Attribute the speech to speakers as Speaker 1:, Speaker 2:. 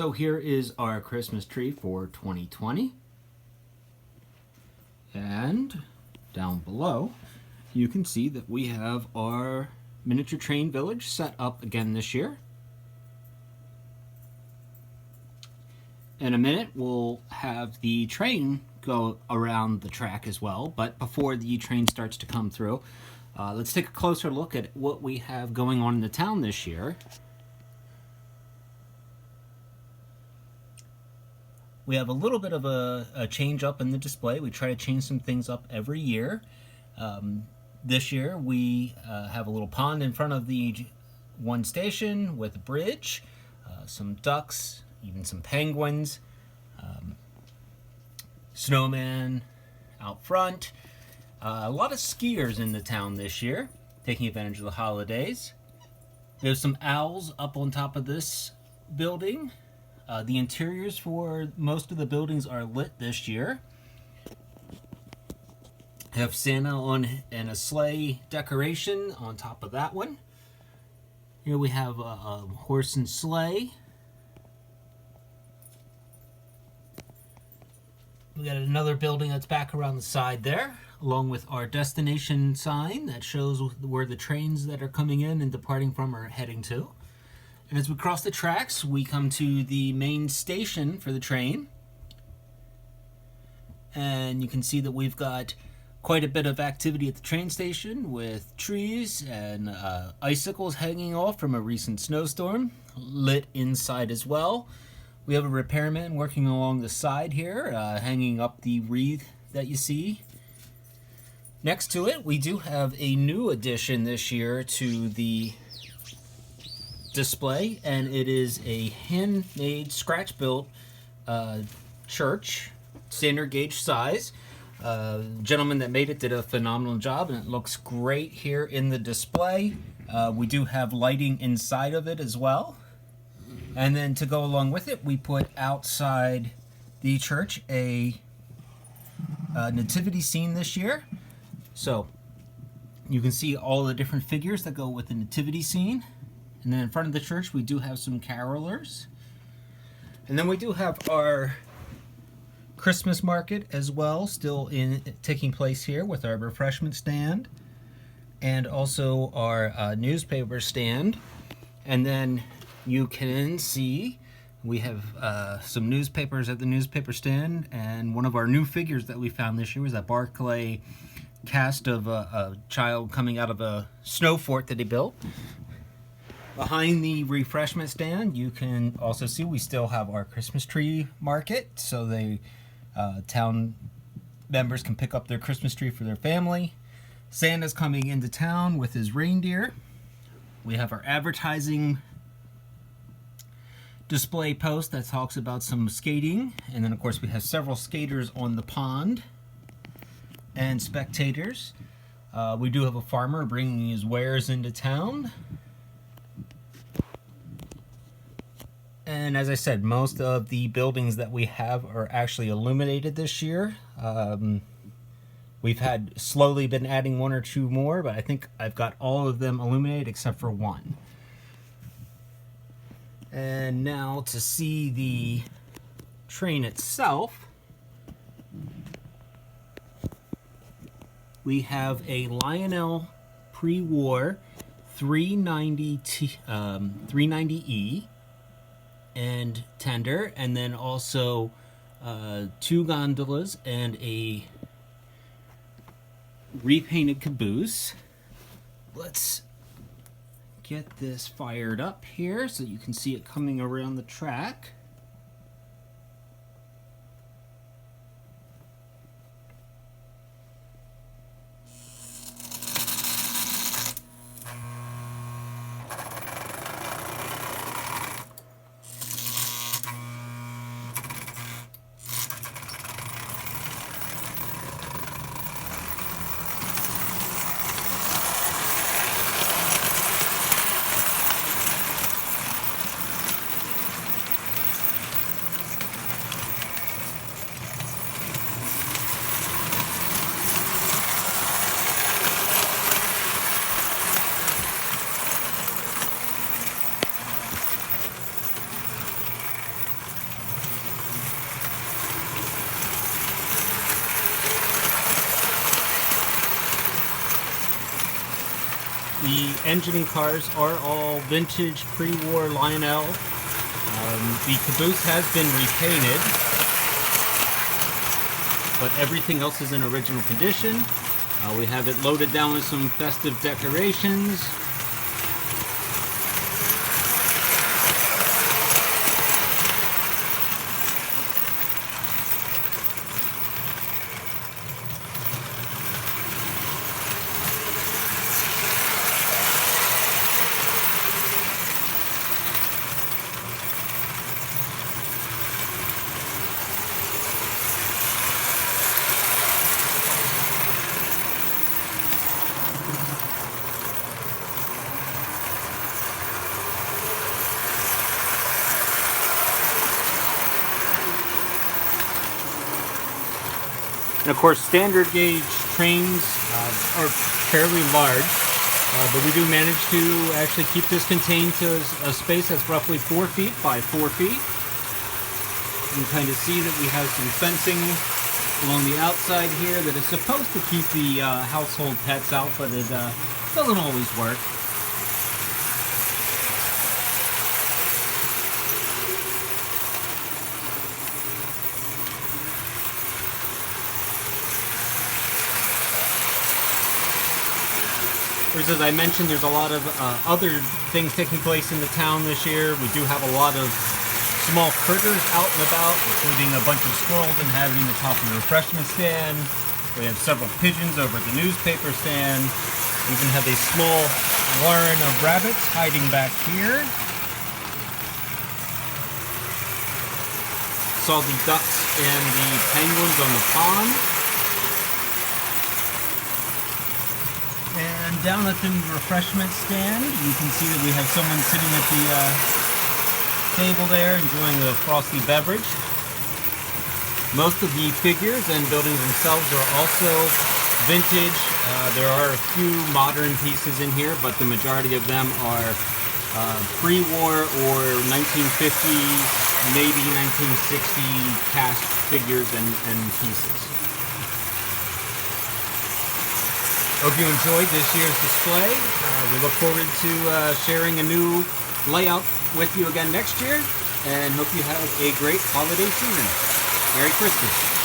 Speaker 1: So here is our Christmas tree for 2020. And down below, you can see that we have our miniature train village set up again this year. In a minute, we'll have the train go around the track as well, but before the train starts to come through, let's take a closer look at what we have going on in the town this year. We have a little bit of a change up in the display. We try to change some things up every year. This year we have a little pond in front of the one station with a bridge, some ducks, even some penguins, snowman out front. A lot of skiers in the town this year, taking advantage of the holidays. There's some owls up on top of this building. The interiors for most of the buildings are lit this year. Have Santa on and a sleigh decoration on top of that one. Here we have a horse and sleigh. We got another building that's back around the side there, along with our destination sign that shows where the trains that are coming in and departing from are heading to. And as we cross the tracks, we come to the main station for the train. And you can see that we've got quite a bit of activity at the train station with trees and icicles hanging off from a recent snowstorm, lit inside as well. We have a repairman working along the side here, hanging up the wreath that you see. Next to it, we do have a new addition this year to the display, and it is a handmade, scratch-built church, standard gauge size. Gentleman that made it did a phenomenal job, and it looks great here in the display. We do have lighting inside of it as well. And then to go along with it, we put outside the church a nativity scene this year. So you can see all the different figures that go with the nativity scene. And then in front of the church, we do have some carolers. And then we do have our Christmas market as well, still taking place here with our refreshment stand and also our newspaper stand. And then you can see we have some newspapers at the newspaper stand, and one of our new figures that we found this year was that Barclay cast of a child coming out of a snow fort that he built. Behind the refreshment stand, you can also see we still have our Christmas tree market, so the town members can pick up their Christmas tree for their family. Santa's coming into town with his reindeer. We have our advertising display post that talks about some skating, and then of course we have several skaters on the pond and spectators. We do have a farmer bringing his wares into town. And as I said, most of the buildings that we have are actually illuminated this year. We've had slowly been adding one or two more, but I think I've got all of them illuminated except for one. And now to see the train itself, we have a Lionel pre-war 390E and tender, and then also two gondolas and a repainted caboose. Let's get this fired up here so you can see it coming around the track. engine and cars are all vintage pre-war Lionel. The caboose has been repainted, but everything else is in original condition. We have it loaded down with some festive decorations. And of course, standard gauge trains are fairly large, but we do manage to actually keep this contained to a space that's roughly 4 feet by 4 feet. You can kind of see that we have some fencing along the outside here that is supposed to keep the household pets out, but it doesn't always work. Whereas, as I mentioned, there's a lot of other things taking place in the town this year. We do have a lot of small critters out and about, including a bunch of squirrels inhabiting the top of the refreshment stand. We have several pigeons over at the newspaper stand. We even have a small warren of rabbits hiding back here. Saw the ducks and the penguins on the pond. And down at the refreshment stand, you can see that we have someone sitting at the table there enjoying a frosty beverage. Most of the figures and buildings themselves are also vintage. There are a few modern pieces in here, but the majority of them are pre-war or 1950s, maybe 1960 cast figures and pieces. Hope you enjoyed this year's display. We look forward to sharing a new layout with you again next year, and hope you have a great holiday season. Merry Christmas.